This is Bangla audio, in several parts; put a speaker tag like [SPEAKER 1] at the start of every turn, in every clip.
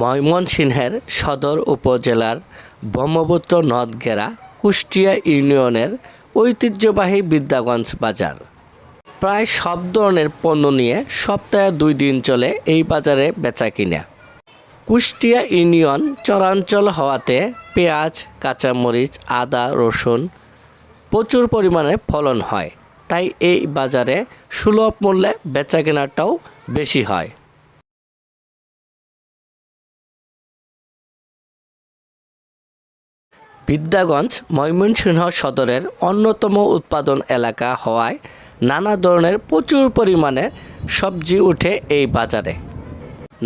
[SPEAKER 1] ময়মনসিংহের সদর উপজেলার ব্রহ্মপুত্র নদ ঘেরা কুষ্টিয়া ইউনিয়নের ঐতিহ্যবাহী বিদ্যাগঞ্জ বাজার। প্রায় সব ধরনের পণ্য নিয়ে সপ্তাহে 2 দিন চলে এই বাজারে বেচাকিনা। কুষ্টিয়া ইউনিয়ন চরাঞ্চল হওয়াতে পেঁয়াজ, কাঁচামরিচ, আদা, রসুন প্রচুর পরিমাণে ফলন হয়, তাই এই বাজারে সুলভ মূল্যে বেচাকেনাটাও বেশি হয়। বিদ্যাগঞ্জ ময়মনসিংহ সদরের অন্যতম উৎপাদন এলাকা হওয়ায় নানা ধরনের প্রচুর পরিমাণে সবজি ওঠে এই বাজারে।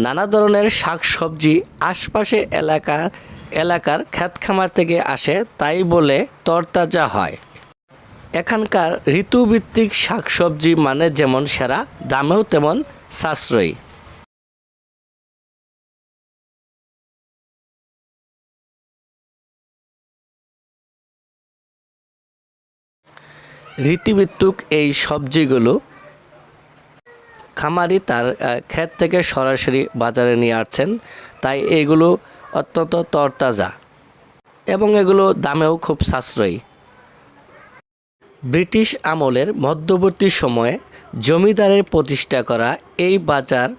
[SPEAKER 1] নানা ধরনের শাকসবজি আশপাশে এলাকার ক্ষেতখামার থেকে আসে, তাই বলে তরতাজা হয়। এখানকার ঋতুভিত্তিক শাকসবজি মানে যেমন সেরা, দামেও তেমন সাশ্রয়ী। ঋতুভিত্তিক এই সবজিগুলো খামারি তার ক্ষেত থেকে সরাসরি বাজারে নিয়ে আসছেন, তাই এগুলো অত্যন্ত তরতাজা এবং এগুলো দামেও খুব সাশ্রয়ী। ব্রিটিশ আমলের মধ্যবর্তী সময়ে জমিদারের প্রতিষ্ঠা করা এই বাজার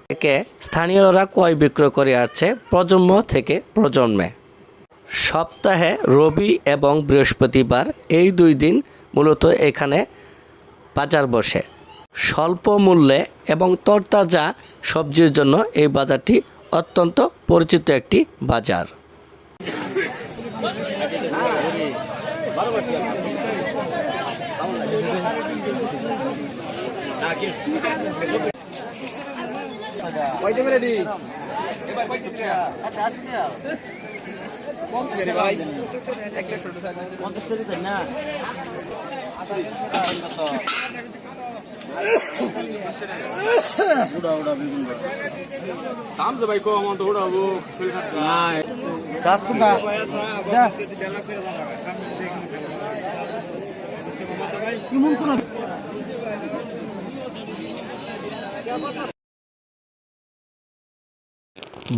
[SPEAKER 1] থেকে স্থানীয়রা ক্রয় বিক্রয় করে আসছে প্রজন্ম থেকে প্রজন্মে। সপ্তাহে রবি এবং বৃহস্পতিবার এই 2 দিন মূলত এখানে বাজার বসে। স্বল্প মূল্যে এবং তরতাজা সবজির জন্য এই বাজারটি অত্যন্ত পরিচিত একটি বাজার।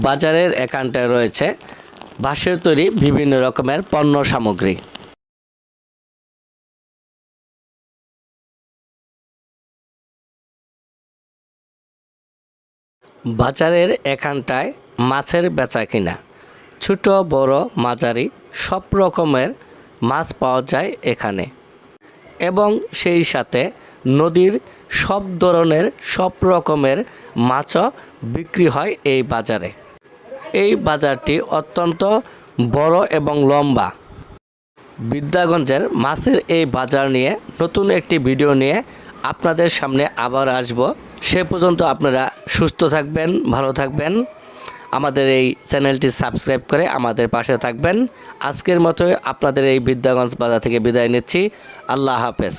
[SPEAKER 1] বাজারের একান্তে রয়েছে বাঁশের তৈরি বিভিন্ন রকমের পণ্য সামগ্রী। বাজারের এখানটায় মাছের বেচাকিনা, ছোট বড় মাঝারি সব রকমের মাছ পাওয়া যায় এখানে, এবং সেই সাথে নদীর সব ধরনের সব রকমের মাছও বিক্রি হয় এই বাজারে। এই বাজারটি অত্যন্ত বড় এবং লম্বা। বিদ্যাগঞ্জের মাছের এই বাজার নিয়ে নতুন একটি ভিডিও নিয়ে আপনাদের সামনে আবার আসব। সে পর্যন্ত আপনারা সুস্থ থাকবেন, ভালো থাকবেন। আমাদের এই চ্যানেলটি সাবস্ক্রাইব করে আমাদের পাশে থাকবেন। আজকের মতো আপনাদের এই বিদ্যাগঞ্জ বাজার থেকে বিদায় নিচ্ছি। আল্লাহ হাফেজ।